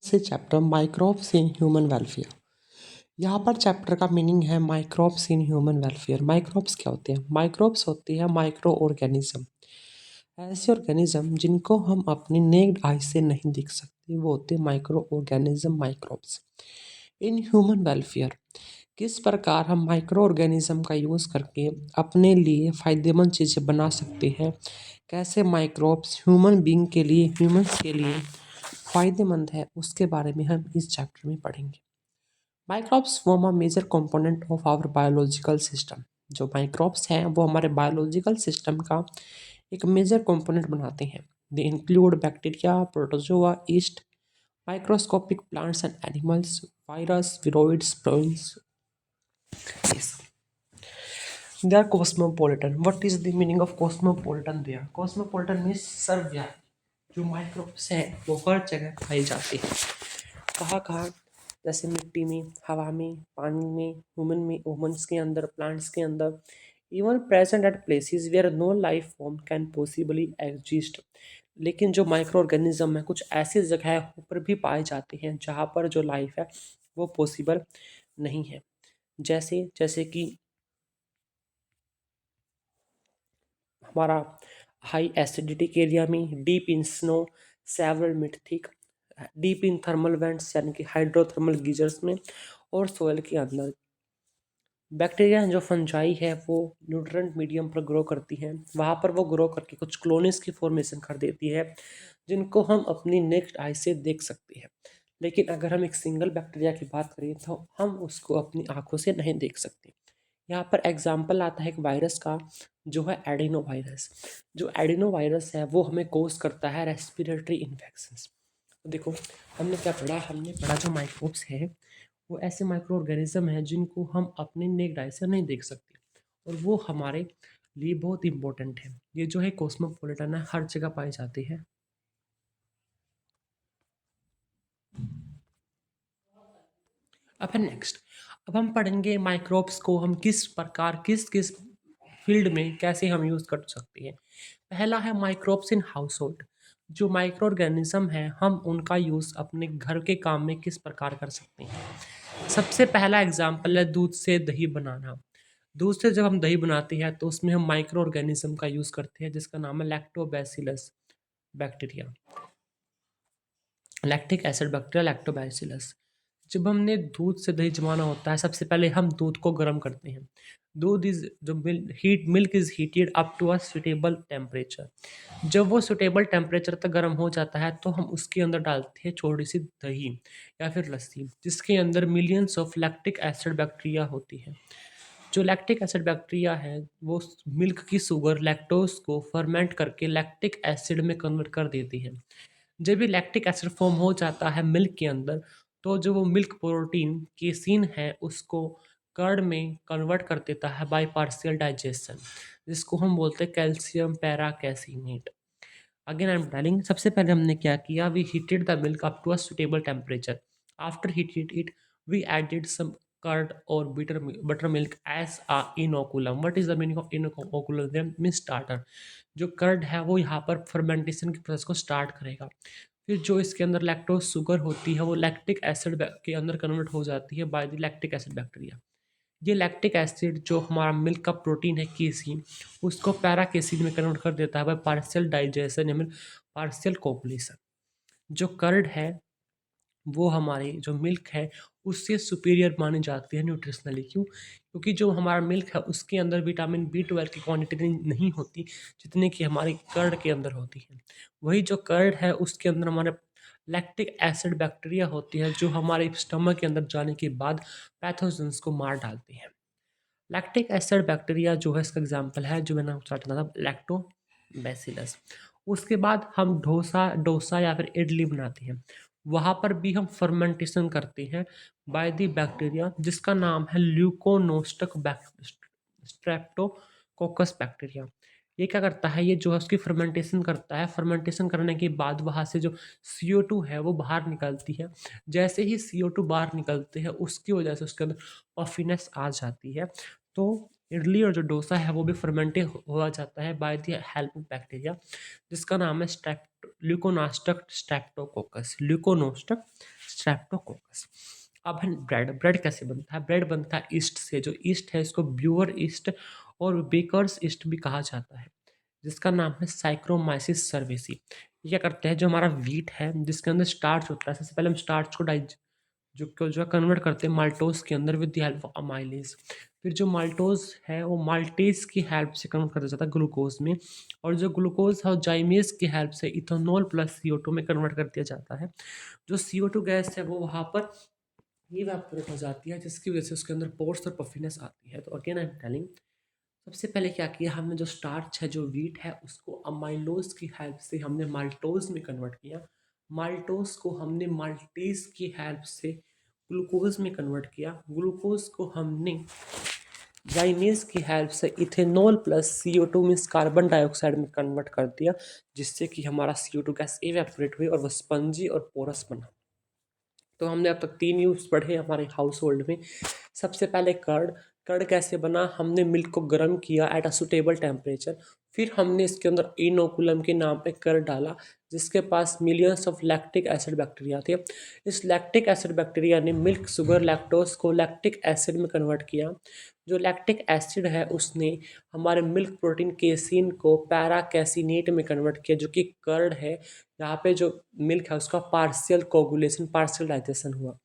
से chapter microbes in human welfare. यहाँ पर चैप्टर का मीनिंग है microbes in human welfare. Microbes क्या होते हैं? माइक्रोब्स होती है माइक्रो ऑर्गेनिज्म, ऐसे ऑर्गेनिज्म जिनको हम अपनी नेक्ड आई से नहीं देख सकते, वो होते हैं micro organism, microbes in human welfare. किस प्रकार हम माइक्रो ऑर्गेनिज्म का यूज़ करके अपने लिए फ़ायदेमंद चीज़ें बना सकते हैं, कैसे माइक्रोब्स ह्यूमन बींग के लिए, ह्यूमंस के लिए फ़ायदेमंद है, उसके बारे में हम इस चैप्टर में पढ़ेंगे। Microbes form a major component of our biological system. जो माइक्रोब्स हैं वो हमारे बायोलॉजिकल सिस्टम का एक मेजर कंपोनेंट बनाते हैं। They include bacteria, protozoa, yeast, microscopic plants and animals, virus, viroids, prions. They are cosmopolitan. What is the meaning of cosmopolitan there? Cosmopolitan means सर्वव्यापी। जो माइक्रोब्स हैं वो हर जगह पाए जाते हैं। कहाँ कहाँ? जैसे मिट्टी में, हवा में, पानी में, ह्यूमन्स के अंदर, प्लांट्स के अंदर, even present at places where no life form can possibly exist. लेकिन जो माइक्रो ऑर्गेनिज्म है कुछ ऐसी जगह पर भी पाए जाते हैं जहाँ पर जो लाइफ है वो पॉसिबल नहीं है। जैसे जैसे कि हमारा हाई एसिडिटी के एरिया में, डीप इन स्नो, सेवरल मिट thick, deep in thermal vents यानी कि हाइड्रोथर्मल गीजर्स में, और सोयल के अंदर। बैक्टीरिया जो फंजाई है वो न्यूट्रेंट मीडियम पर ग्रो करती हैं, वहाँ पर वो ग्रो करके कुछ कॉलोनीज की फॉर्मेशन कर देती है जिनको हम अपनी नेक्स्ट आई से देख सकते हैं। लेकिन अगर हम एक सिंगल बैक्टीरिया की बात करें तो हम उसको अपनी आंखों से नहीं देख सकते। यहाँ पर एग्जाम्पल आता है एक वायरस का, जो है एडिनो वायरस। जो एडिनो वायरस है वो हमें कोज करता है रेस्पिरेटरी इन्फेक्शंस। देखो, हमने पढ़ा जो माइक्रोब्स है वो ऐसे माइक्रो ऑर्गेनिज्म हैं जिनको हम अपने नेक्ड आई से नहीं देख सकते, और वो हमारे लिए बहुत इंपॉर्टेंट है। ये जो है कॉस्मोपॉलिटन है, हर जगह पाए जाते हैं। अब नेक्स्ट, अब हम पढ़ेंगे माइक्रोब्स को हम किस प्रकार, किस किस फील्ड में कैसे हम यूज़ कर सकते हैं। पहला है माइक्रोब्स इन हाउस होल्ड। जो माइक्रो ऑर्गेनिज्म है हम उनका यूज़ अपने घर के काम में किस प्रकार कर सकते हैं। सबसे पहला एग्जाम्पल है दूध से दही बनाना। दूध से जब हम दही बनाते हैं तो उसमें हम माइक्रो ऑर्गेनिज्म का यूज़ करते हैं जिसका नाम है lactobacillus bacteria, lactic acid bacteria lactobacillus. जब हमने दूध से दही जमाना होता है सबसे पहले हम दूध को गर्म करते हैं। दूध इज जो milk is heated up to a suitable temperature. जब वो सुटेबल टेम्परेचर तक गर्म हो जाता है तो हम उसके अंदर डालते हैं थोड़ी सी दही या फिर लस्सी, जिसके अंदर millions of lactic acid bacteria होती है। जो लैक्टिक एसिड बैक्टीरिया है वो मिल्क की शुगर लैक्टोज को फर्मेंट करके लैक्टिक एसिड में कन्वर्ट कर देती है। जब भी लैक्टिक एसिड फॉर्म हो जाता है मिल्क के अंदर, तो जो वो मिल्क प्रोटीन केसीन है उसको कर्ड में कन्वर्ट कर देता है बाय पार्शियल डाइजेशन, जिसको हम बोलते हैं calcium para caseinate. Again I am telling, सबसे पहले हमने क्या किया, we heated the milk up to a suitable temperature. After heated it we added some curd और butter milk as a inoculum. What is the meaning of inoculum? Mean starter. जो curd है वो यहाँ पर फर्मेंटेशन की process को start करेगा। फिर जो इसके अंदर लैक्टोज शुगर होती है वो लैक्टिक एसिड के अंदर कन्वर्ट हो जाती है by the lactic acid bacteria. ये लैक्टिक एसिड जो हमारा मिल्क का प्रोटीन है केसीन, उसको पैरा केसीन में कन्वर्ट कर देता है बाय पार्शियल डाइजेशन या फिर पार्शियल कोपुलेशन। जो कर्ड है वो हमारे जो मिल्क है उससे सुपीरियर मानी जाती है न्यूट्रिशनली। क्यों? क्योंकि जो हमारा मिल्क है उसके अंदर विटामिन B12 की क्वांटिटी नहीं होती जितने की हमारी कर्ड के अंदर होती है। वही जो कर्ड है उसके अंदर हमारे लैक्टिक एसिड बैक्टीरिया होती है जो हमारे स्टमक के अंदर जाने के बाद पैथोजेंस को मार डालती है। लैक्टिक एसिड बैक्टीरिया जो है इसका एग्जाम्पल है, जो मैंने स्टार्ट किया था, लैक्टोबैसिलस। उसके बाद हम डोसा डोसा या फिर इडली बनाते हैं, वहाँ पर भी हम फर्मेंटेशन करते हैं बाय द बैक्टीरिया जिसका नाम है ल्यूकोनोस्टक स्ट्रेप्टोकोकस बैक्टीरिया। ये क्या करता है, ये जो है उसकी फर्मेंटेशन करता है। फर्मेंटेशन करने के बाद वहाँ से जो CO2 है वो बाहर निकलती है। जैसे ही CO2 बाहर निकलते हैं उसकी वजह से उसके अंदर पफिनेस आ जाती है। तो इडली और जो डोसा है वो भी फर्मेंटेड हुआ जाता है bye the help of bacteria जिसका नाम है ल्यूकोनास्टक स्ट्रेप्टोकोकस, ल्यूकोनोस्टक स्ट्रेप्टोकोकस। अब है ब्रेड कैसे बनता है? ब्रेड बनता है ईस्ट से। जो ईस्ट है इसको ब्यूअर ईस्ट और बेकर्स ईस्ट भी कहा जाता है, जिसका नाम है साइक्रोमाइसिस सर्वेसी। ये क्या करते हैं, जो हमारा व्हीट है जिसके अंदर स्टार्च होता है, सबसे पहले हम स्टार्च को जो कन्वर्ट करते हैं माल्टोज के अंदर with the help of amylase. फिर जो माल्टोज है वो माल्टेज की हेल्प से कन्वर्ट कर दिया जाता है ग्लूकोज में, और जो ग्लूकोज है वो जाइमेज की हेल्प से इथेनॉल प्लस CO2 में कन्वर्ट कर दिया जाता है। जो CO2 गैस है वो वहाँ पर इवेपोरेट हो जाती है, जिसकी वजह से उसके अंदर पोर्स और पफिनेस आती है। तो अगेन आई एम टेलिंग, सबसे पहले क्या किया हमने, जो स्टार्च है जो व्हीट है उसको अमाइलोज की हेल्प से हमने माल्टोज में कन्वर्ट किया। माल्टोज को हमने माल्टेज की हेल्प से ग्लूकोज में कन्वर्ट किया। ग्लूकोज को हमने जाइमेज की हेल्प से ethanol plus CO2 means carbon dioxide में कन्वर्ट कर दिया, जिससे कि हमारा CO2 गैस इवेपोरेट हुई और वह स्पंजी और पोरस बना। तो हमने अब तक 3 यूज़ पढ़े हमारे हाउस होल्ड में। सबसे पहले कर्ड। कर्ड कैसे बना, हमने मिल्क को गर्म किया एट अ सुटेबल टेम्परेचर, फिर हमने इसके अंदर इनोकुलम के नाम पे कर्ड डाला, जिसके पास millions of lactic acid bacteria थे। इस लैक्टिक एसिड बैक्टीरिया ने मिल्क शुगर लैक्टोज को लैक्टिक एसिड में कन्वर्ट किया। जो लैक्टिक एसिड है उसने हमारे मिल्क प्रोटीन केसिन को पैरा कैसिनेट में कन्वर्ट किया, जो कि कर्ड है। यहाँ पे जो मिल्क है उसका पार्शियल कोगुलेशन, पार्शियल डाइजेशन हुआ।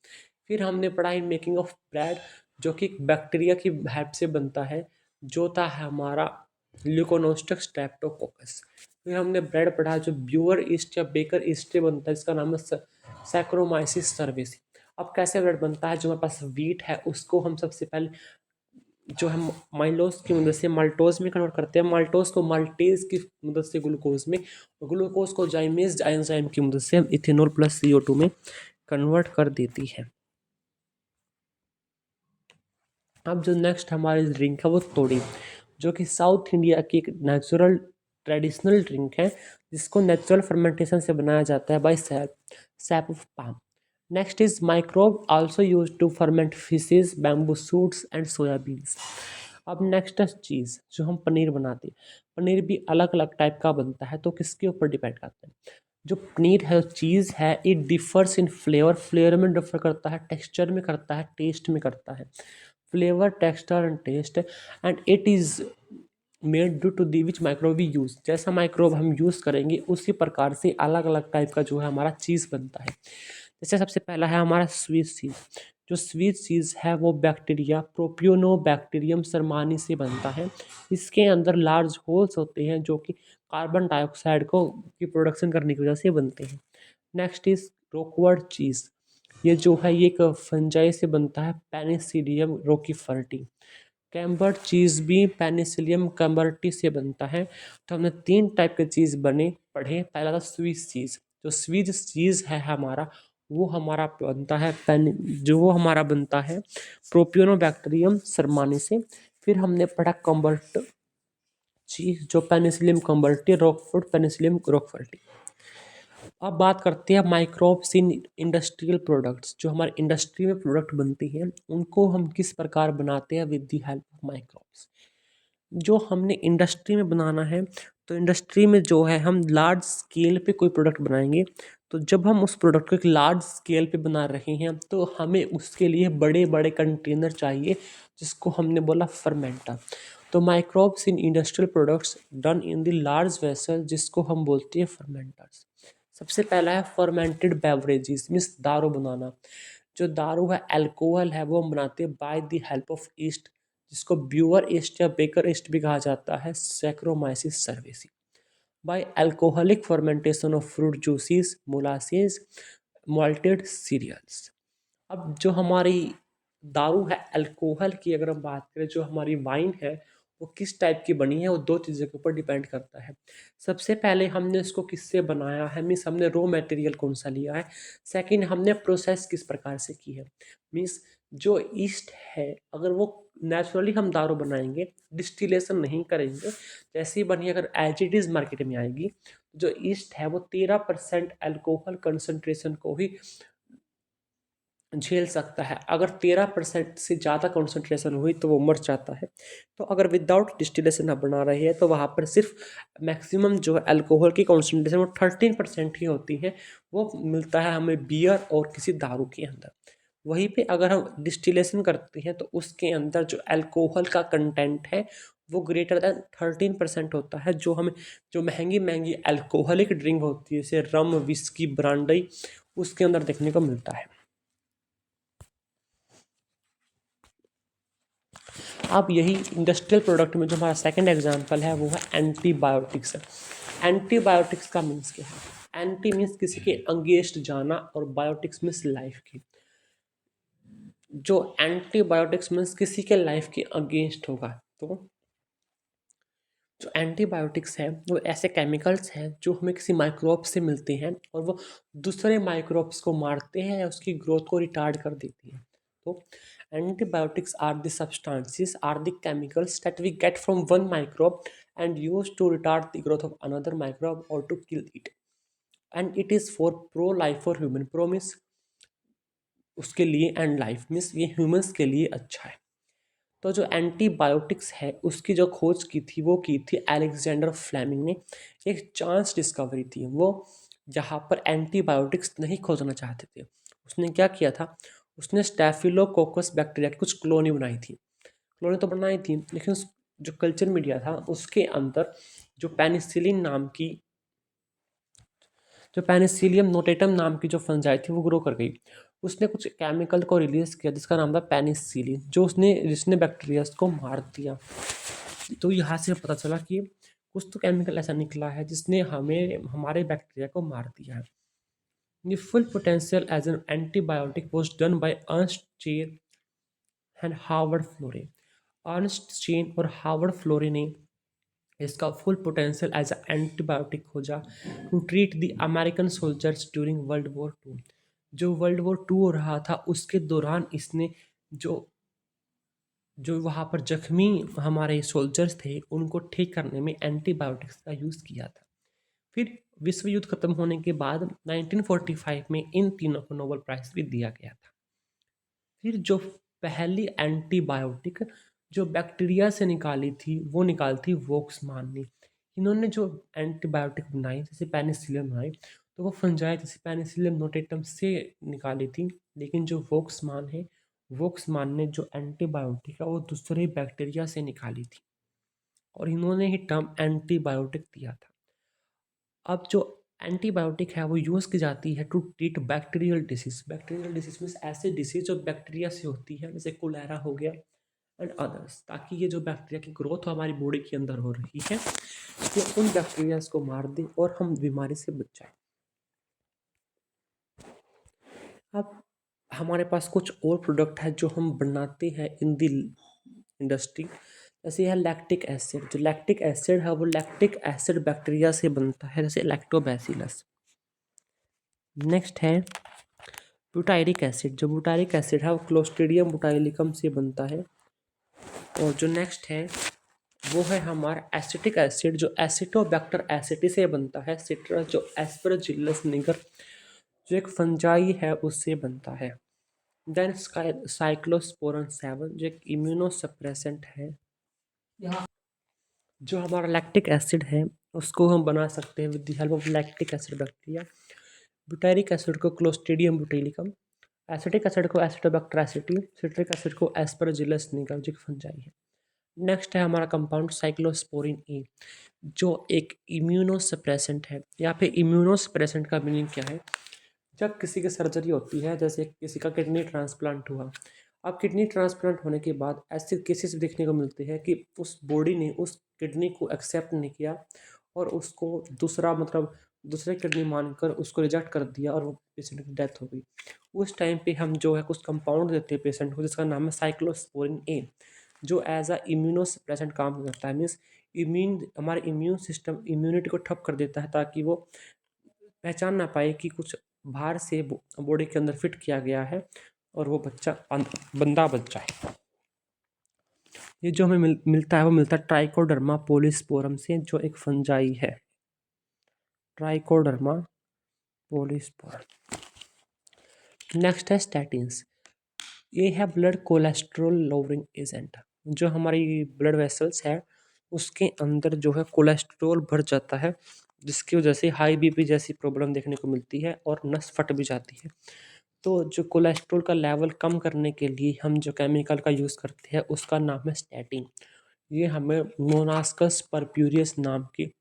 फिर हमने पढ़ा इन मेकिंग ऑफ ब्रेड, जो कि बैक्टीरिया की हेल्प से बनता है, जो था हमारा ल्यूकोनोस्टक स्ट्रेप्टोकोकस। फिर हमने ब्रेड पढ़ा जो ब्यूअर ईस्ट या बेकर ईस्ट से बनता है, जिसका नाम है सैक्रोमाइसिस सर्वेसी। अब कैसे ब्रेड बनता है, जो हमारे पास व्हीट है उसको हम सबसे पहले जो हम माइलोज की मदद से माल्टोज में कन्वर्ट करते हैं, माल्टोज को माल्टेज की मदद से ग्लूकोज में, और ग्लूकोज को जाइमेज एंजाइम की मदद से हम इथेनॉल प्लस CO2 में कन्वर्ट कर देती है। अब जो नेक्स्ट हमारी ड्रिंक है वो तोड़ी, जो कि साउथ इंडिया की एक नेचुरल ट्रेडिशनल ड्रिंक है, जिसको नेचुरल फर्मेंटेशन से बनाया जाता है by sap of palm. Next is microbe also use to ferment fishes, bamboo shoots and soybeans. अब नेक्स्ट है चीज़, जो हम पनीर बनाते हैं। पनीर भी अलग अलग टाइप का बनता है, तो किसके ऊपर डिपेंड करता है। जो पनीर है, चीज़ है, it differs in flavour, flavour में डिफर करता है, टेक्सचर में करता है, टेस्ट में करता है। Flavour, texture and taste, and it is made due to the which microbe we use. जैसा माइक्रोब हम यूज़ करेंगे उसी प्रकार से अलग अलग टाइप का जो है हमारा चीज़ बनता है। जैसे सबसे पहला है हमारा स्वीट चीज़। जो स्वीट चीज़ है वो बैक्टीरिया प्रोपियोनोबैक्टीरियम सरमानी से बनता है। इसके अंदर लार्ज होल्स होते हैं जो कि कार्बन डाइऑक्साइड को की प्रोडक्शन करने की वजह से बनते हैं। नेक्स्ट इज रोकवर्ड चीज़। ये जो है ये एक फंजाई से बनता है, पेनिसिलियम रोकीफर्टी। कैम्बर्ड चीज़ भी पेनिसिलियम कैम्बर्टी से बनता है। तो हमने 3 टाइप के चीज़ पढ़े। पहला था स्विस चीज़। जो स्विस चीज़ है हमारा, वो हमारा बनता है प्रोपियोनोबैक्टीरियम सरमानी से। फिर हमने पढ़ा कम्बर्ट चीज़, जो पेनिसिलियम कम्बर्टी, रॉकफोर्ड पेनिसिलियम रॉकफर्टी। अब बात करते हैं माइक्रोब्स इन इंडस्ट्रियल प्रोडक्ट्स। जो हमारे इंडस्ट्री में प्रोडक्ट बनती हैं उनको हम किस प्रकार बनाते हैं with the help of microbes. जो हमने इंडस्ट्री में बनाना है, तो इंडस्ट्री में जो है हम लार्ज स्केल पे कोई प्रोडक्ट बनाएंगे। तो जब हम उस प्रोडक्ट को एक लार्ज स्केल पे बना रहे हैं तो हमें उसके लिए बड़े बड़े कंटेनर चाहिए, जिसको हमने बोला फर्मेंटर। तो microbes in industrial products done in the large vessel, जिसको हम बोलते हैं फर्मेंटर्स। सबसे पहला है फर्मेंटेड बेवरेजेस मीन्स दारू बनाना। जो दारू है, अल्कोहल है, वो हम बनाते हैं by the help of yeast, जिसको ब्यूअर ईस्ट या बेकर ईस्ट भी कहा जाता है, Saccharomyces cerevisiae. By alcoholic fermentation of fruit juices, molasses, malted cereals. अब जो हमारी दारू है, अल्कोहल की अगर हम बात करें, जो हमारी वाइन है वो किस टाइप की बनी है, वो 2 चीज़ों के ऊपर डिपेंड करता है। सबसे पहले हमने इसको किससे बनाया है, मीन्स हमने रॉ मटेरियल कौन सा लिया है। सेकंड, हमने प्रोसेस किस प्रकार से की है, मीन्स जो ईस्ट है अगर वो नेचुरली हम दारू बनाएंगे, डिस्टिलेशन नहीं करेंगे, जैसी बनी अगर एज इट इज़ मार्केट में आएगी, जो ईस्ट है वो 13% अल्कोहल कंसंट्रेशन को ही झेल सकता है। अगर 13% से ज़्यादा कॉन्सेंट्रेशन हुई तो वो मर जाता है। तो अगर विदाउट डिस्टिलेशन आप बना रहे हैं तो वहाँ पर सिर्फ मैक्सिमम जो है अल्कोहल की कॉन्सेंट्रेशन वो 13% ही होती है, वो मिलता है हमें बियर और किसी दारू के अंदर। वहीं पे अगर हम डिस्टिलेशन करते हैं तो उसके अंदर जो अल्कोहल का कंटेंट है वो ग्रेटर दैन 13% होता है, जो हमें जो महंगी महंगी अल्कोहलिक ड्रिंक होती है जैसे रम, विस्की, ब्रांडी, उसके अंदर देखने को मिलता है। अब यही इंडस्ट्रियल प्रोडक्ट में जो हमारा सेकंड एग्जांपल है वो है एंटीबायोटिक्स। एंटीबायोटिक्स का मीन्स क्या है? एंटी मीन्स किसी के अगेंस्ट जाना और बायोटिक्स मीन्स लाइफ की। जो एंटीबायोटिक्स मीन्स किसी के लाइफ के अगेंस्ट होगा। तो जो एंटीबायोटिक्स है वो ऐसे केमिकल्स हैं जो हमें किसी माइक्रोब से मिलते हैं और वो दूसरे माइक्रोब्स को मारते हैं या उसकी ग्रोथ को रिटार्ड कर देती है। तो antibiotics are the substances, are the chemicals that we get from one microbe and use to retard the growth of another microbe or to kill it, and it is for pro life for human। pro means उसके लिए and life means ये humans के लिए अच्छा है। तो जो antibiotics है उसकी जो खोज की थी वो की थी अलेक्जेंडर फ्लेमिंग ने। एक चांस डिस्कवरी थी वो, जहाँ पर एंटीबायोटिक्स नहीं खोजना चाहते थे। उसने क्या किया था, उसने स्टैफिलोकोकस बैक्टीरिया की कुछ कॉलोनी बनाई थी। कॉलोनी तो बनाई थी लेकिन जो कल्चर मीडिया था उसके अंदर जो पेनिसिलिन नाम की जो पेनिसिलियम नोटेटम नाम की जो फंजाई थी वो ग्रो कर गई। उसने कुछ केमिकल को रिलीज किया जिसका नाम था पेनिसिलिन, जो जिसने बैक्टीरिया को मार दिया। तो यहाँ से पता चला कि कुछ तो केमिकल ऐसा निकला है जिसने हमें हमारे बैक्टीरिया को मार दिया है। The full potential as an antibiotic was done by Ernst Chain and Howard Florey। Ernst Chain और हार्वर्ड फ्लोरे ने इसका फुल पोटेंशियल एज एंटीबायोटिक खोजा to treat the American soldiers during World War 2। जो world War 2 हो रहा था उसके दौरान इसने जो जो वहाँ पर जख्मी हमारे सोल्जर्स थे उनको ठीक करने में एंटीबायोटिक्स का यूज़ किया था। फिर विश्व युद्ध खत्म होने के बाद 1945 में इन तीनों को नोबेल प्राइज़ भी दिया गया था। फिर जो पहली एंटीबायोटिक जो बैक्टीरिया से निकाली थी वो निकाली थी वोक्समान ने। इन्होंने जो एंटीबायोटिक बनाई जैसे पेनिसिलिन बनाई तो वो फंजाई जैसे पेनिसिलियम नोटेटम से निकाली थी, लेकिन जो वोक्समान है वोक्समान ने जो एंटीबायोटिक है वो दूसरे बैक्टीरिया से निकाली थी और इन्होंने ही टर्म एंटीबायोटिक दिया था। अब जो एंटीबायोटिक है वो यूज़ की जाती है to treat bacterial disease. Bacterial disease means ऐसे डिसीज जो बैक्टीरिया से होती है जैसे कोलेरा हो गया एंड अदर्स, ताकि ये जो बैक्टीरिया की ग्रोथ हमारी बॉडी के अंदर हो रही है वो उन बैक्टीरियाज को मार दे और हम बीमारी से बच जाए। अब हमारे पास कुछ और प्रोडक्ट है जो हम बनाते हैं इन दी इंडस्ट्री। जैसे है लैक्टिक एसिड। जो लैक्टिक एसिड है वो लैक्टिक एसिड बैक्टीरिया से बनता है जैसे लैक्टोबैसिलस। नेक्स्ट है ब्यूटायरिक एसिड। जो ब्यूटायरिक एसिड है वो क्लोस्ट्रीडियम बुटाइलिकम से बनता है। और जो नेक्स्ट है वो है हमारा एसिटिक एसिड जो एसिटोबैक्टर एसिटी से बनता है। सिट्रस जो एस्परजिलस निगर जो एक फंजाई है उससे बनता है। देन साइक्लोस्पोरन 7 जो एक इम्यूनोसप्रेसेंट है। जो हमारा लैक्टिक एसिड है उसको हम बना सकते हैं with the help of lactic acid bacteria. Butyric acid को क्लोस्ट्रीडियम बुटाइलिकम, एसिटिक एसिड को एसिटोबैक्टर एसिटी, सिट्रिक एसिड को एस्परजिलस निगर जो फंजाई है। नेक्स्ट है हमारा कंपाउंड साइक्लोस्पोरिन ए जो एक इम्यूनोसप्रेसेंट है। यहाँ पे इम्यूनोसप्रेसेंट का मीनिंग क्या है? जब किसी की सर्जरी होती है जैसे किसी का किडनी ट्रांसप्लांट हुआ, अब किडनी ट्रांसप्लांट होने के बाद ऐसे केसेस देखने को मिलते हैं कि उस बॉडी ने उस किडनी को एक्सेप्ट नहीं किया और उसको दूसरा मतलब दूसरे किडनी मानकर उसको रिजेक्ट कर दिया और वो पेशेंट की डेथ हो गई। उस टाइम पे हम जो है कुछ कंपाउंड देते हैं पेशेंट को जिसका नाम है साइक्लोस्पोरिन ए, जो एज अ इम्यूनोसप्रेसेंट काम करता है। मीन्स हमारे इम्यून सिस्टम इम्यूनिटी को ठप कर देता है ताकि वो पहचान ना पाए कि कुछ बाहर से बॉडी के अंदर फिट किया गया है और वो बंदा बच जाए। ये जो हमें मिलता है वो मिलता है ट्राइकोडर्मा पोलिस्पोरम से जो एक फंजाई है। Trichoderma polysporum. नेक्स्ट है स्टैटिन्स। ये है ब्लड कोलेस्ट्रॉल लोअरिंग एजेंट। जो हमारी ब्लड वेसल्स है उसके अंदर जो है कोलेस्ट्रॉल भर जाता है, जिसकी वजह से हाई बीपी जैसी प्रॉब्लम देखने को मिलती है और नस फट भी जाती है। तो जो कोलेस्ट्रॉल का लेवल कम करने के लिए हम जो केमिकल का यूज़ करते हैं उसका नाम है स्टैटिन। ये हमें मोनास्कस परप्यूरियस नाम की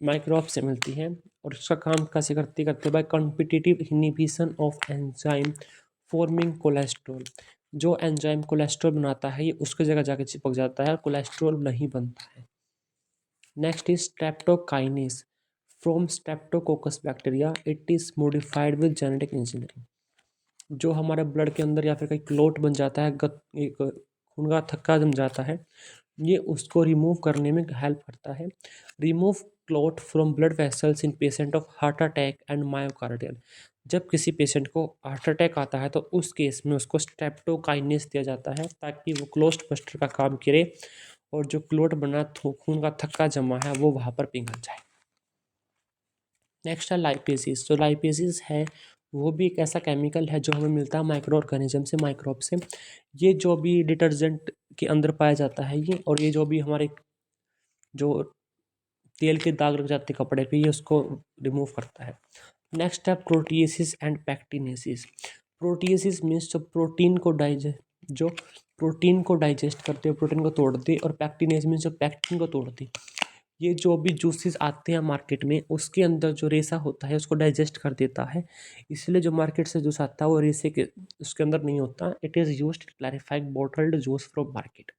माइक्रोब से मिलती है और इसका काम कैसे करते by competitive inhibition of enzyme forming cholesterol. जो एंजाइम कोलेस्ट्रॉल बनाता है ये उसकी जगह जाके चिपक जाता है और कोलेस्ट्रॉल नहीं बनता है। Next is streptokinase from Streptococcus bacteria, it is modified with genetic engineering. जो हमारे ब्लड के अंदर या फिर कहीं क्लोट बन जाता है, एक खून का थक्का जम जाता है, ये उसको रिमूव करने में हेल्प करता है। Remove clot from blood vessels in patient of heart attack and myocardial. जब किसी पेशेंट को हार्ट अटैक आता है तो उस केस में उसको स्ट्रेप्टोकाइनेस दिया जाता है ताकि वो क्लोट बस्टर का काम करे और जो क्लोट बना खून का थक्का जमा है वो वहाँ पर पिघल जाए। नेक्स्ट है लाइपेसिस। जो लाइपेसिस है वो भी एक ऐसा केमिकल है जो हमें मिलता है माइक्रो ऑर्गेनिज्म से, माइक्रोब से। ये जो भी डिटर्जेंट के अंदर पाया जाता है ये, और ये जो भी हमारे जो तेल के दाग लग जाते कपड़े पे, ये उसको रिमूव करता है। नेक्स्ट है प्रोटीएसिस एंड पैक्टिनेसिस। प्रोटीएसिस मीन्स जो प्रोटीन को डाइजेस्ट करते हैं, प्रोटीन को तोड़ते, और पैक्टिनेस मीन्स जो पैक्टिन को तोड़ते। ये जो भी जूसेस आते हैं मार्केट में उसके अंदर जो रेसा होता है उसको डाइजेस्ट कर देता है, इसलिए जो मार्केट से जूस आता है वो रेसे के उसके अंदर नहीं होता। It is used to clarify bottled juice from market.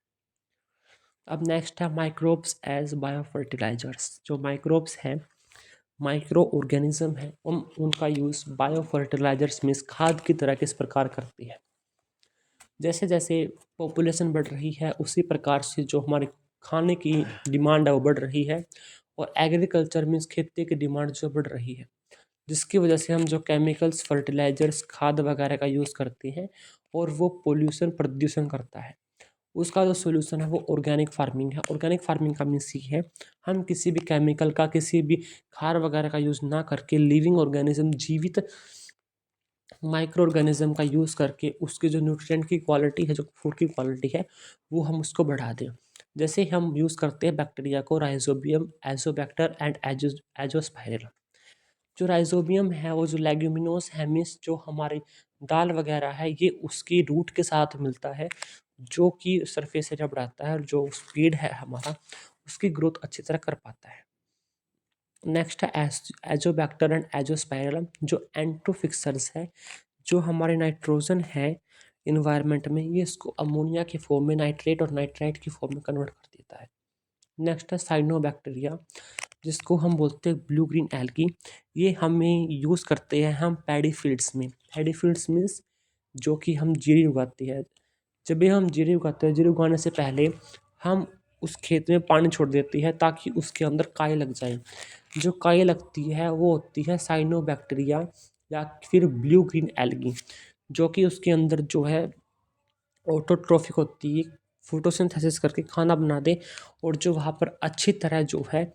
अब नेक्स्ट है माइक्रोब्स एज बायोफर्टिलाइजर्स। जो माइक्रोब्स हैं, माइक्रो ऑर्गेनिज्म है, उनका यूज़ बायो फर्टिलाइजर्स मीन्स खाद की तरह किस प्रकार करती है। जैसे जैसे पॉपुलेशन बढ़ रही है उसी प्रकार से जो हमारे खाने की डिमांड है वो बढ़ रही है, और एग्रीकल्चर मीन्स खेती की डिमांड जो बढ़ रही है, जिसकी वजह से हम जो केमिकल्स फर्टिलाइजर्स खाद वगैरह का यूज़ करते हैं और वो पोल्यूशन प्रदूषण करता है। उसका जो सोल्यूशन है वो ऑर्गेनिक फार्मिंग है। ऑर्गेनिक फार्मिंग का मीन्स ये है, हम किसी भी केमिकल का, किसी भी खाद वगैरह का यूज़ ना करके लिविंग ऑर्गेनिज्म, जीवित माइक्रो ऑर्गेनिज्म का यूज़ करके उसके जो न्यूट्रिएंट की क्वालिटी है, जो फूड की क्वालिटी है, वो हम उसको बढ़ा दें। जैसे हम यूज़ करते हैं बैक्टीरिया को, राइजोबियम, एजोबैक्टर एंड एजोस्पाइरलम। जो राइजोबियम है वो जो लेग्यूमिनोस है, मीन्स जो हमारी दाल वगैरह है, ये उसकी रूट के साथ मिलता है, जो कि सरफेस एरिया बढ़ाता है और जो स्पीड है हमारा उसकी ग्रोथ अच्छी तरह कर पाता है। नेक्स्ट है एजोबैक्टर एंड एजोस्पाइरलम, जो एंट्रोफिक्सर्स है, जो हमारे नाइट्रोजन है इन्वायरमेंट में, ये इसको अमोनिया के फॉर्म में, नाइट्रेट और नाइट्राइट की फॉर्म में कन्वर्ट कर देता है। नेक्स्ट है साइनोबैक्टीरिया, जिसको हम बोलते हैं ब्लू ग्रीन एल्गी। ये हमें यूज़ करते हैं हम पैडी फील्ड्स में। पैडी फील्ड्स मीन्स जो कि हम जीरी उगाते हैं। जब भी हम जीरी उगाते हैं, जीरी उगाने से पहले हम उस खेत में पानी छोड़ देते हैं ताकि उसके अंदर काई लग जाए। जो काई लगती है वो होती है साइनोबैक्टीरिया या फिर ब्लू ग्रीन एल्गी, जो कि उसके अंदर जो है ऑटोट्रोफिक होती है, फोटोसिंथेसिस करके खाना बना दे और जो वहाँ पर अच्छी तरह जो है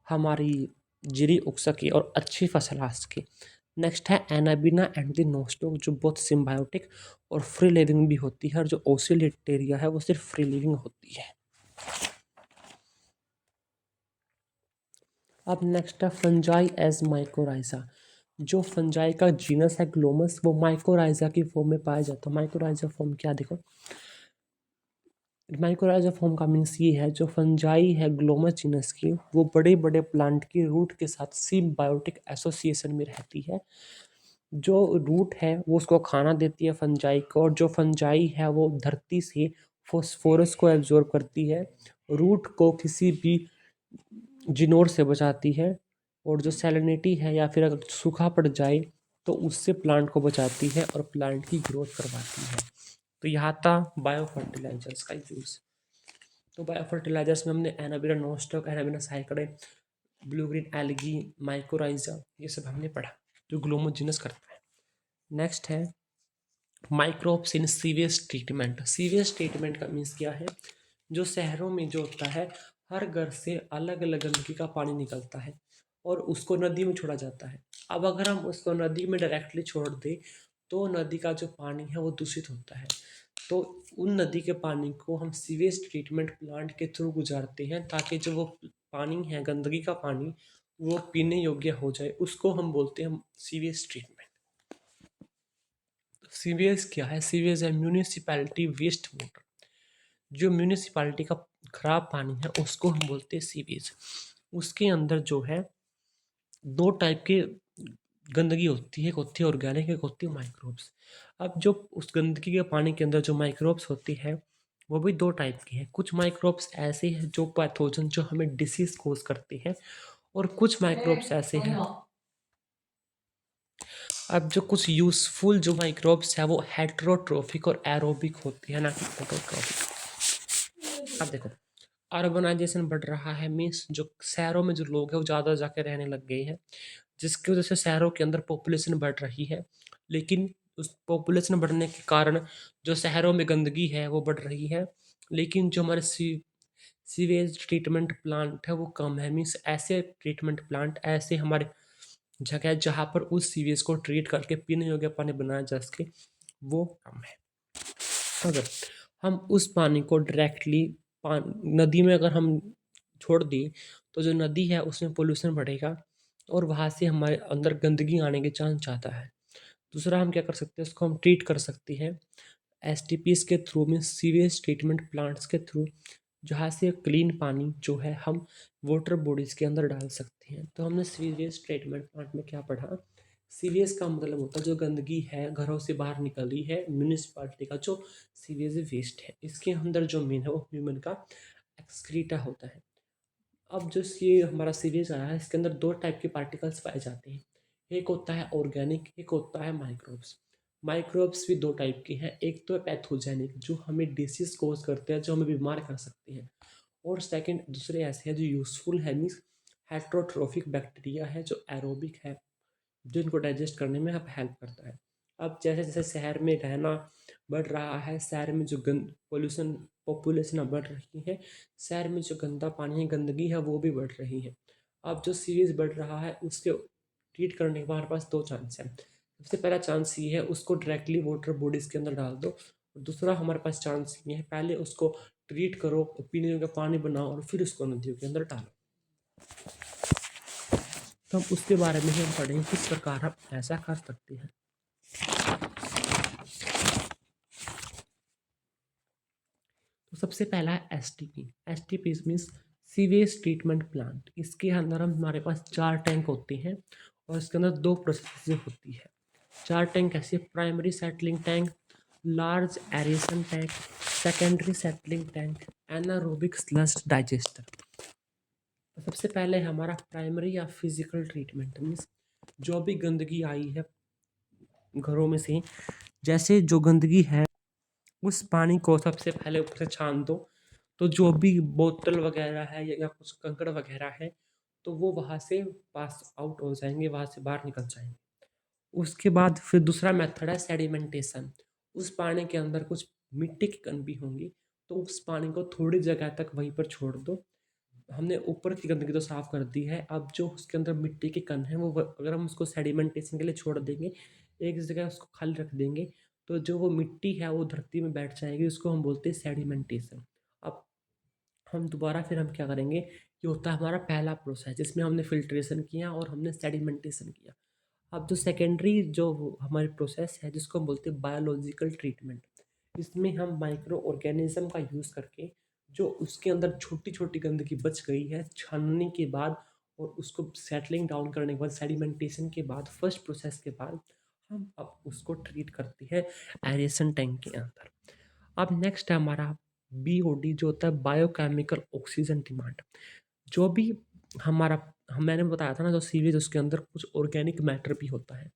हमारी जीरी उग सके और अच्छी फसल आ सके। नेक्स्ट है एनाबिना एंड द नोस्टोक, जो बहुत सिम्बायोटिक और फ्री लिविंग भी होती है, और जो ओसिलेटेरिया है वो सिर्फ फ्री लिविंग होती है। अब नेक्स्ट है फंजाई एज माइकोराइजा। जो फंजाई का जीनस है ग्लोमस, वो माइकोराइजा की फॉर्म में पाया जाता है। माइकोराइजा फॉर्म क्या, देखो माइकोराइजा फॉर्म का मीन्स ये है, जो फंजाई है ग्लोमस जीनस की, वो बड़े बड़े प्लांट की रूट के साथ सिम्बायोटिक एसोसिएशन में रहती है। जो रूट है वो उसको खाना देती है फंजाई को, और जो फंजाई है वो धरती से फॉस्फोरस को एब्जॉर्ब करती है, रूट को किसी भी जिनोर से बचाती है, और जो सैलिनिटी है या फिर अगर सूखा पड़ जाए तो उससे प्लांट को बचाती है और प्लांट की ग्रोथ करवाती है। तो यहाँ था बायो फर्टिलाइजर्स का यूज़। तो बायो फर्टिलाइजर्स में हमने Anabaena Nostoc, Anabaena cycadeae, blue green algae, mycorrhiza, ये सब हमने पढ़ा जो ग्लोमोजिनस करता है। नेक्स्ट है microbes in sewage treatment. Sewage treatment का मीन्स क्या है, जो शहरों में जो होता है, हर घर से अलग अलग गंदगी का पानी निकलता है और उसको नदी में छोड़ा जाता है। अब अगर हम उसको नदी में डायरेक्टली छोड़ दें तो नदी का जो पानी है वो दूषित होता है। तो उन नदी के पानी को हम सीवेज ट्रीटमेंट प्लांट के थ्रू गुजारते हैं, ताकि जो वो पानी है, गंदगी का पानी, वो पीने योग्य हो जाए। उसको हम बोलते हैं सीवेज ट्रीटमेंट। सीवेज क्या है? सीवेज है म्यूनिसिपैलिटी वेस्ट वाटर। जो म्यूनिसिपैलिटी का खराब पानी है उसको हम बोलते हैं सीवेज। उसके अंदर जो है दो टाइप के गंदगी होती है, एक होती है ऑर्गेनिक, एक होती है माइक्रोब्स। अब जो उस गंदगी के पानी के अंदर जो माइक्रोब्स होती है वो भी दो टाइप की हैं। कुछ माइक्रोब्स ऐसे हैं जो पैथोजन, जो हमें डिसीज कोज करती है, और कुछ माइक्रोब्स ऐसे हैं। अब जो कुछ यूजफुल जो माइक्रोब्स है वो हेट्रोट्रोफिक और एरोबिक होती है, ना कि ऑटोट्रोफिक। अब देखो, अर्बनाइजेशन बढ़ रहा है, मीन्स जो शहरों में जो लोग हैं वो ज़्यादा जाके रहने लग गए हैं, जिसकी वजह से शहरों के अंदर पॉपुलेशन बढ़ रही है। लेकिन उस पॉपुलेशन बढ़ने के कारण जो शहरों में गंदगी है वो बढ़ रही है, लेकिन जो हमारे सीवेज ट्रीटमेंट प्लांट है वो कम है। मीन्स ऐसे ट्रीटमेंट प्लांट, ऐसे हमारे जगह है जहाँ पर उस सीवेज को ट्रीट करके पीने योग्य पानी बनाया जा सके, वो कम है। अगर हम उस पानी को डायरेक्टली नदी में अगर हम छोड़ दिए, तो जो नदी है उसमें पोल्यूशन बढ़ेगा और वहाँ से हमारे अंदर गंदगी आने के चांस ज़्यादा है। दूसरा हम क्या कर सकते हैं, उसको हम ट्रीट कर सकते हैं एसटीपीज के थ्रू, में सीवेज ट्रीटमेंट प्लांट्स के थ्रू, जहाँ से क्लीन पानी जो है हम वाटर बॉडीज़ के अंदर डाल सकते हैं। तो हमने सीवेज ट्रीटमेंट प्लांट में क्या पढ़ा? सीवेज का मतलब होता है जो गंदगी है घरों से बाहर निकल रही है, म्यूनिसिपालिटी का जो सीवेज वेस्ट है, इसके अंदर जो मेन है वो ह्यूमन का एक्सक्रीटा होता है। अब जो ये हमारा सीवेज आया है, इसके अंदर दो टाइप के पार्टिकल्स पाए जाते हैं। एक होता है ऑर्गेनिक, एक होता है माइक्रोब्स। माइक्रोब्स भी दो टाइप के हैं, एक तो है पैथोजेनिक जो हमें डिसीज कोज करते हैं, जो हमें बीमार कर सकते हैं, और सेकंड दूसरे ऐसे हैं जो यूजफुल है, मीन्स हेट्रोट्रोफिक बैक्टीरिया है जो एरोबिक है, जो इनको डाइजेस्ट करने में अब हेल्प करता है। अब जैसे जैसे शहर में रहना बढ़ रहा है, शहर में जो गंद पोल्यूशन पॉपुलेशन बढ़ रही है, शहर में जो गंदा पानी है, गंदगी है, वो भी बढ़ रही है। अब जो सीरीज बढ़ रहा है उसके ट्रीट करने के हमारे पास दो चांस हैं। सबसे पहला चांस ये है, उसको डायरेक्टली वाटर बॉडीज़ के अंदर डाल दो, और दूसरा हमारे पास चांस ये है, पहले उसको ट्रीट करो, पीने का पानी बनाओ और फिर उसको नदियों के अंदर डालो। तो हम उसके बारे में ही हम पढ़ेंगे किस प्रकार हम ऐसा कर सकते हैं। तो सबसे पहला है STP. STP means sewage treatment plant. इसके अंदर हमारे पास 4 टैंक होते हैं और इसके अंदर 2 प्रोसेस होती है। 4 टैंक ऐसे: primary settling tank, large aeration tank, secondary settling tank, anaerobic sludge digester. तो सबसे पहले हमारा प्राइमरी या फिजिकल ट्रीटमेंट, मीन्स जो भी गंदगी आई है घरों में से, जैसे जो गंदगी है उस पानी को सबसे पहले ऊपर से छान दो, तो जो भी बोतल वगैरह है या कुछ कंकड़ वगैरह है, तो वो वहाँ से पास आउट हो जाएंगे, वहाँ से बाहर निकल जाएंगे। उसके बाद फिर दूसरा मेथड है सेडिमेंटेशन। उस पानी के अंदर कुछ मिट्टी की कण भी होंगी, तो उस पानी को थोड़ी जगह तक वहीं पर छोड़ दो। हमने ऊपर की गंदगी तो साफ कर दी है, अब जो उसके अंदर मिट्टी के कण हैं वो अगर हम उसको सेडिमेंटेशन के लिए छोड़ देंगे, एक जगह उसको खाली रख देंगे, तो जो वो मिट्टी है वो धरती में बैठ जाएगी, उसको हम बोलते हैं सेडिमेंटेशन। अब हम दोबारा फिर हम क्या करेंगे, ये होता है हमारा पहला प्रोसेस जिसमें हमने फिल्ट्रेशन किया और हमने सेडिमेंटेशन किया। अब जो सेकेंडरी जो हमारी प्रोसेस है जिसको हम बोलते हैं बायोलॉजिकल ट्रीटमेंट, इसमें हम माइक्रो ऑर्गेनिज्म का यूज़ करके जो उसके अंदर छोटी छोटी गंदगी बच गई है छानने के बाद, और उसको सेटलिंग डाउन करने के बाद, सेडिमेंटेशन के बाद, फर्स्ट प्रोसेस के बाद, हम अब उसको ट्रीट करते हैं एरेशन टैंक के अंदर। अब नेक्स्ट है हमारा बीओडी जो होता है बायोकेमिकल ऑक्सीजन डिमांड। जो भी हमारा मैंने बताया था ना, जो सीवेज उसके अंदर कुछ ऑर्गेनिक मैटर भी होता है।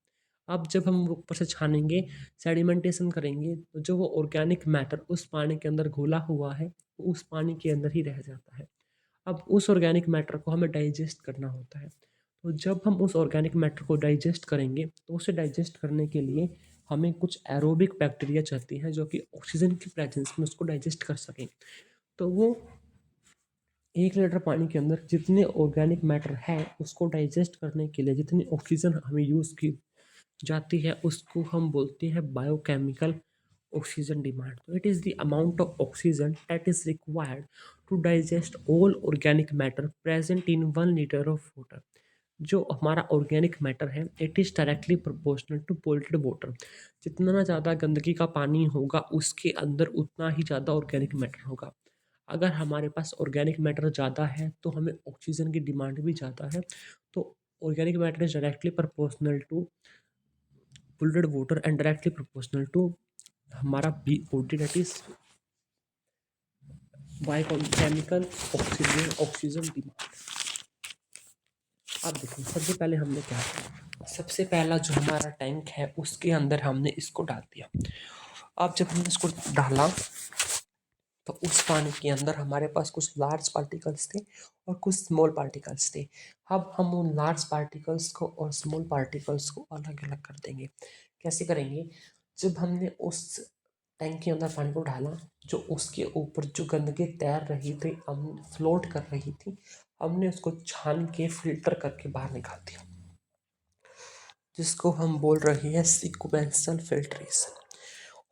अब जब हम वो ऊपर से छानेंगे, सेडिमेंटेशन करेंगे, तो जो वो ऑर्गेनिक मैटर उस पानी के अंदर घुला हुआ है वो उस पानी के अंदर ही रह जाता है। अब उस ऑर्गेनिक मैटर को हमें डाइजेस्ट करना होता है। तो जब हम उस ऑर्गेनिक मैटर को डाइजेस्ट करेंगे, तो उसे डाइजेस्ट करने के लिए हमें कुछ एरोबिक बैक्टीरिया चाहती हैं जो कि ऑक्सीजन की प्रेजेंस में उसको डाइजेस्ट कर सकें। तो वो 1 लीटर पानी के अंदर जितने ऑर्गेनिक मैटर है उसको डाइजेस्ट करने के लिए जितनी ऑक्सीजन हमें यूज़ की जाती है उसको हम बोलते हैं बायोकेमिकल ऑक्सीजन डिमांड। तो it is the amount of oxygen that is required to digest all organic matter present in 1 litre of water. जो हमारा ऑर्गेनिक मैटर है it is directly proportional to polluted water. जितना ज़्यादा गंदगी का पानी होगा उसके अंदर उतना ही ज़्यादा ऑर्गेनिक मैटर होगा। अगर हमारे पास ऑर्गेनिक मैटर ज़्यादा है तो हमें ऑक्सीजन की डिमांड भी ज़्यादा है। तो organic matter is directly proportional to polluted water and directly proportional to हमारा BOD that is biochemical oxygen oxygen demand. अब देखो सबसे पहले हमने क्या किया, सबसे पहला जो हमारा टैंक है उसके अंदर हमने इसको डाल दिया। अब जब हमने इसको डाला तो उस पानी के अंदर हमारे पास कुछ लार्ज पार्टिकल्स थे और कुछ स्मॉल पार्टिकल्स थे। अब हम उन लार्ज पार्टिकल्स को और स्मॉल पार्टिकल्स को अलग अलग कर देंगे। कैसे करेंगे, जब हमने उस टैंक के अंदर पानी को डाला, जो उसके ऊपर जो गंदगी तैर रही थी हम फ्लोट कर रही थी, हमने उसको छान के फिल्टर करके बाहर निकाल दिया, जिसको हम बोल रहे हैं सीक्वेंशियल फिल्ट्रेशन।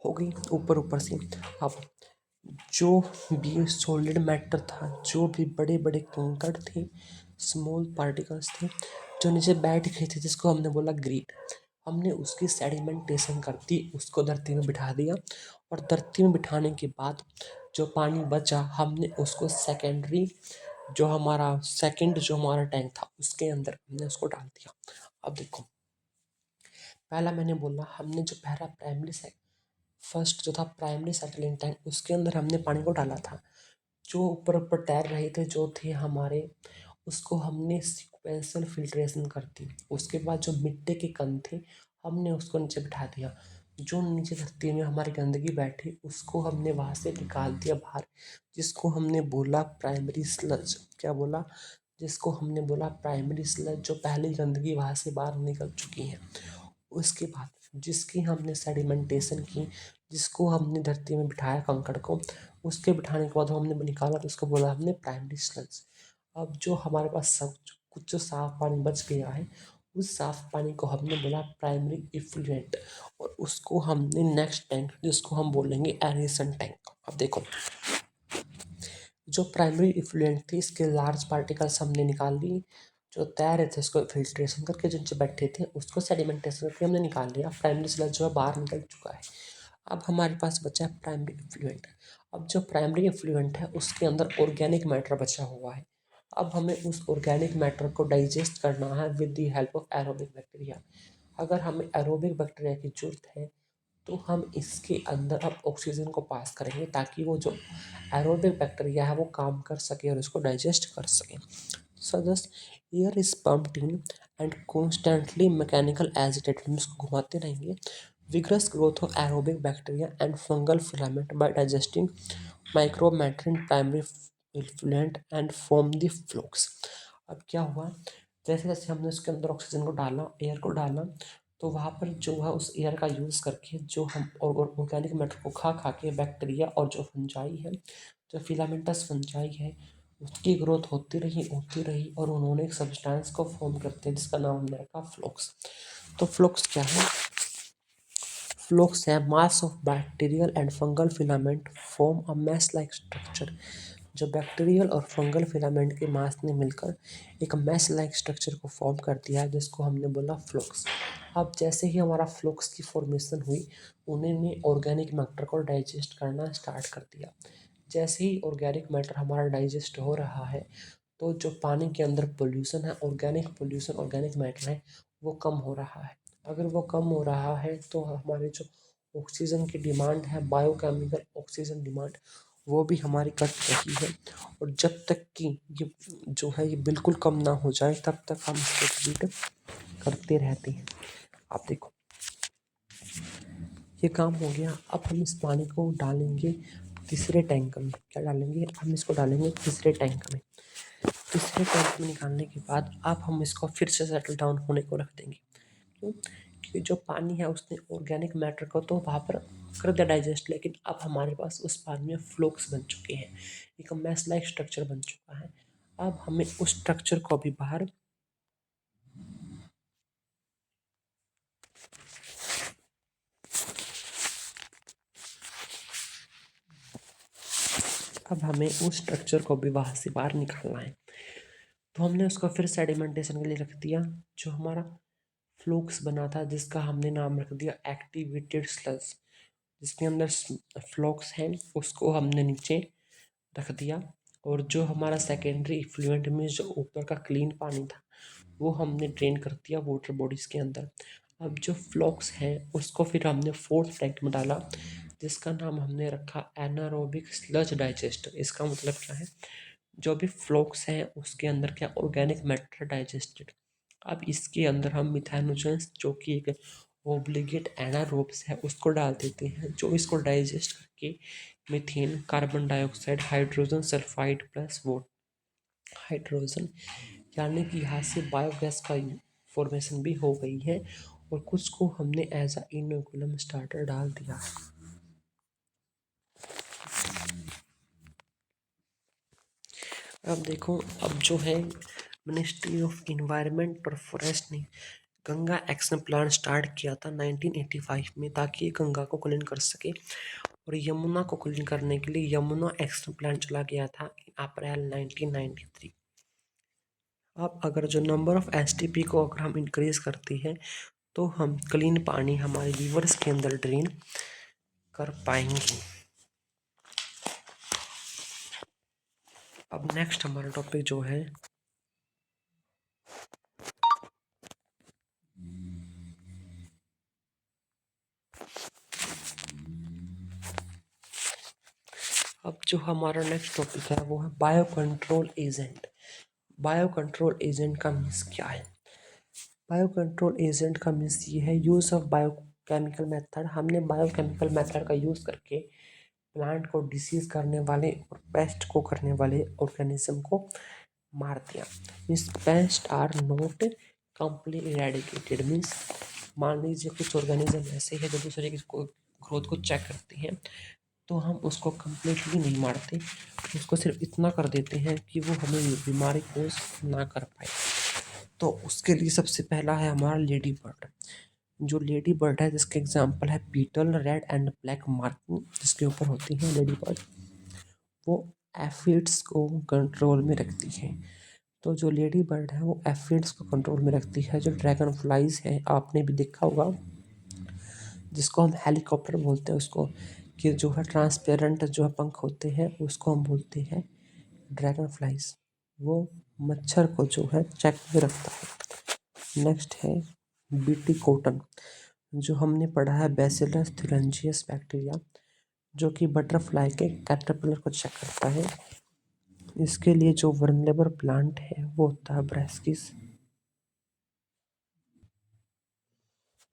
हो गई ऊपर ऊपर से। अब जो भी सॉलिड मैटर था, जो भी बड़े बड़े कंकड़ थे, स्मॉल पार्टिकल्स थे जो नीचे बैठ गए थे, जिसको हमने बोला ग्रीड, हमने उसकी सेडिमेंटेशन कर दी, उसको धरती में बिठा दिया। और धरती में बिठाने के बाद जो पानी बचा हमने उसको सेकेंडरी जो हमारा टैंक था उसके अंदर हमने उसको डाल दिया। अब देखो, पहला मैंने बोला हमने जो पहला प्राइमरी से फर्स्ट जो था प्राइमरी सेटलिंग टैंक, उसके अंदर हमने पानी को डाला था। जो ऊपर ऊपर तैर रहे थे जो थे हमारे, उसको हमने सिक्वेंशियल फिल्ट्रेशन कर दी। उसके बाद जो मिट्टी के कण थे हमने उसको नीचे बिठा दिया। जो नीचे धरती में हमारी गंदगी बैठी उसको हमने वहाँ से निकाल दिया बाहर, जिसको हमने बोला प्राइमरी स्लज। क्या बोला, जिसको हमने बोला प्राइमरी स्लज, जो पहली गंदगी वहाँ से बाहर निकल चुकी है। उसके बाद जिसकी हमने सेडिमेंटेशन की, जिसको हमने धरती में बिठाया कंकड़ को, उसके बिठाने के बाद हमने निकाला तो उसको बोला हमने प्राइमरी स्लज। अब जो हमारे पास सब कुछ जो साफ पानी बच गया है, उस साफ पानी को हमने बोला प्राइमरी इफ्लुएंट, और उसको हमने नेक्स्ट टैंक जिसको हम बोलेंगे एरेशन टैंक। अब देखो, जो प्राइमरी इफ्लुएंट थी इसके लार्ज पार्टिकल्स हमने निकाल लिए, जो तैर रहे थे उसको फिल्ट्रेशन करके जो नीचे बैठे थे उसको सेडिमेंटेशन करके हमने निकाल लिया। प्राइमरी स्लज जो है बाहर निकल चुका है। अब हमारे पास बचा है प्राइमरी इफ्लुएंट। अब जो प्राइमरी इफ्लुएंट है उसके अंदर ऑर्गेनिक मैटर बचा हुआ है। अब हमें उस ऑर्गेनिक मैटर को डाइजेस्ट करना है with the help of aerobic bacteria. अगर हमें एरोबिक बैक्टीरिया की जरूरत है तो हम इसके अंदर अब ऑक्सीजन को पास करेंगे ताकि वो जो एरोबिक बैक्टीरिया है वो काम कर सके और इसको डाइजेस्ट कर सके। So this air is pumped in and constantly mechanical agitated, हम इसको घुमाते रहेंगे। Vigorous growth of aerobic bacteria and fungal filament by digesting microbe matter in primary effluent and form the flocs. अब क्या हुआ, जैसे जैसे हमने उसके अंदर ऑक्सीजन को डाला, एयर को डाला, तो वहाँ पर जो है उस एयर का यूज़ करके जो हम ऑर्गेनिक मैटर को खा खा के बैक्टीरिया और जो फंजाई है, जो फिलामेंटस फंजाई है, उसकी ग्रोथ होती रही और उन्होंने एक सब्सटेंस को फॉर्म करते हैं जिसका नाम हमने रखा फ्लोक्स। तो फ्लोक्स क्या है, फ्लोक्स है mass of bacterial and fungal filament form a mass like structure. जो बैक्टीरियल और फंगल फिलामेंट के मास ने मिलकर एक मैस लाइक स्ट्रक्चर को फॉर्म कर दिया है जिसको हमने बोला फ्लोक्स। अब जैसे ही हमारा फ्लोक्स की फॉर्मेशन हुई, उन्होंने ऑर्गेनिक मैटर को डाइजेस्ट करना स्टार्ट कर दिया। जैसे ही ऑर्गेनिक मैटर हमारा डाइजेस्ट हो रहा है तो जो पानी के अंदर पोल्यूशन है, ऑर्गेनिक पोल्यूशन, ऑर्गेनिक मैटर है, वो कम हो रहा है। अगर वो कम हो रहा है तो हमारे जो ऑक्सीजन की डिमांड है, बायोकेमिकल ऑक्सीजन डिमांड, वो भी हमारी कट रही है। और जब तक कि ये जो है ये बिल्कुल कम ना हो जाए तब तक हम इसको ट्रीट करते रहते हैं। आप देखो, ये काम हो गया। अब हम इस पानी को डालेंगे तीसरे टैंक में। क्या डालेंगे, हम इसको डालेंगे तीसरे टैंक में। तीसरे टैंक में निकालने के बाद अब हम इसको फिर से सेटल डाउन होने को रख देंगे। क्यों, क्योंकि जो पानी है उसने ऑर्गेनिक मैटर को तो वहाँ पर कर दिया डाइजेस्ट, लेकिन अब हमारे पास उस पानी में फ्लोक्स बन चुके हैं, एक मैस लाइक स्ट्रक्चर बन चुका है। अब हमें उस स्ट्रक्चर को भी बाहर अब हमें उस स्ट्रक्चर को भी वहाँ से बाहर निकालना है। तो हमने उसको फिर सेडिमेंटेशन के लिए रख दिया। जो हमारा फ्लूक्स बना था जिसका हमने नाम रख दिया एक्टिवेटेड स्लज, जिसके अंदर फ्लॉक्स हैं उसको हमने नीचे रख दिया। और जो हमारा सेकेंडरी इफ्लुएंट में जो ऊपर का क्लीन पानी था वो हमने ड्रेन कर दिया वाटर बॉडीज़ के अंदर। अब जो फ्लॉक्स हैं उसको फिर हमने फोर्थ टैंक में डाला जिसका नाम हमने रखा एनारोबिक स्लज डाइजेस्टर। इसका मतलब क्या है, जो भी फ्लॉक्स हैं उसके अंदर क्या ऑर्गेनिक मैटर डाइजेस्टेड। अब इसके अंदर हम मिथाइनोजेंस जो कि एक ओब्लिगेट एनारोब्स है उसको डाल देते हैं, जो इसको डाइजेस्ट करके methane, carbon dioxide, hydrogen sulphide plus वो हाइड्रोजन, यानी कि यहाँ से बायोगैस का फॉर्मेशन भी हो गई है। और कुछ को हमने एज अ इनोकुलम स्टार्टर डाल दिया। अब देखो, अब जो है मिनिस्ट्री ऑफ इन्वायरमेंट और फॉरेस्ट ने गंगा एक्शन प्लान स्टार्ट किया था 1985 में, ताकि ये गंगा को क्लीन कर सके। और यमुना को क्लीन करने के लिए यमुना एक्शन प्लान चला गया था अप्रैल 1993। अब अगर जो नंबर ऑफ एसटीपी को अगर हम इंक्रीज करते हैं तो हम क्लीन पानी हमारे रिवर्स के अंदर ड्रेन कर पाएंगे। अब नेक्स्ट हमारा टॉपिक जो है अब जो हमारा नेक्स्ट टॉपिक है वो है bio control agent. Bio control agent का मीन्स क्या है? बायो कंट्रोल एजेंट का मीन्स ये है यूज़ ऑफ बायोकेमिकल मेथड। हमने बायोकेमिकल मेथड का यूज़ करके प्लांट को डिसीज करने वाले और पेस्ट को करने वाले ऑर्गेनिज्म को मार दिया। Means pest are not completely eradicated. Means मान लीजिए कुछ ऑर्गेनिज्म ऐसे है जो दूसरे की ग्रोथ को चेक करते हैं, तो हम उसको कम्प्लीटली नहीं मारते, उसको सिर्फ इतना कर देते हैं कि वो हमें बीमारी कोज ना कर पाए। तो उसके लिए सबसे पहला है हमारा लेडी बर्ड। जो लेडी बर्ड है जिसके एग्जांपल है beetle, red and black marking जिसके ऊपर होती है लेडी बर्ड, वो एफिड्स को कंट्रोल में रखती है। तो जो लेडी बर्ड है वो एफिड्स को कंट्रोल में रखती है। जो ड्रैगन फ्लाइज है आपने भी देखा होगा, जिसको हम हेलीकॉप्टर बोलते हैं उसको, कि जो है ट्रांसपेरेंट जो है पंख होते हैं उसको हम बोलते हैं ड्रैगन फ्लाइज। वो मच्छर को जो है चेक में रखता है। नेक्स्ट है बीटी कॉटन, जो हमने पढ़ा है बैसिलस थुरिंजियस बैक्टीरिया, जो कि बटरफ्लाई के कैटरपिलर को चेक करता है। इसके लिए जो वर्नेबल प्लांट है वो होता है ब्रासिकस,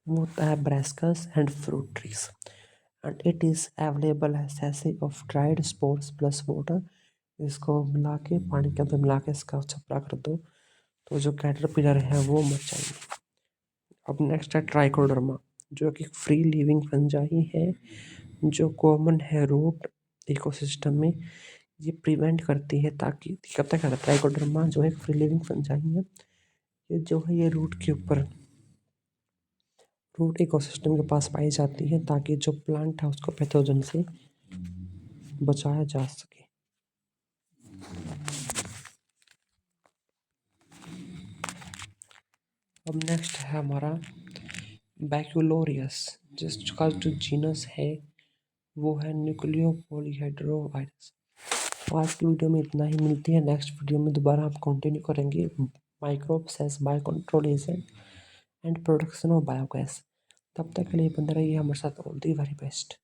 वो होता है brassicas and fruit trees, and it is available है सैसे of dried spores plus water. इसको मिला के पानी के अंदर मिला के इसका छपरा कर दो तो जो कैटरपिलर है वो मर जाएगी। अब नेक्स्ट है ट्राइकोडर्मा, जो कि फ्री लिविंग फंजाई है, जो कॉमन है रूट इकोसिस्टम में। ये प्रिवेंट करती है ताकि कब तक है ट्राइकोडर्मा जो है फ्री लिविंग फंजाई है, ये जो है ये रूट के ऊपर रूट इकोसिस्टम के पास पाई जाती है ताकि जो प्लांट है उसको पैथोजन से बचाया जा सके। अब नेक्स्ट है हमारा बैक्यूलोरियस, जिसका जो जीनस है वो है न्यूक्लियो पॉलीहेड्रोवायरस। आज की वीडियो में इतना ही, मिलती है नेक्स्ट वीडियो में, दोबारा हम कंटिन्यू करेंगे microbes as biocontrol agent and production of biogas. तब तक के लिए बंद रहिए हमारे साथ। All the very best.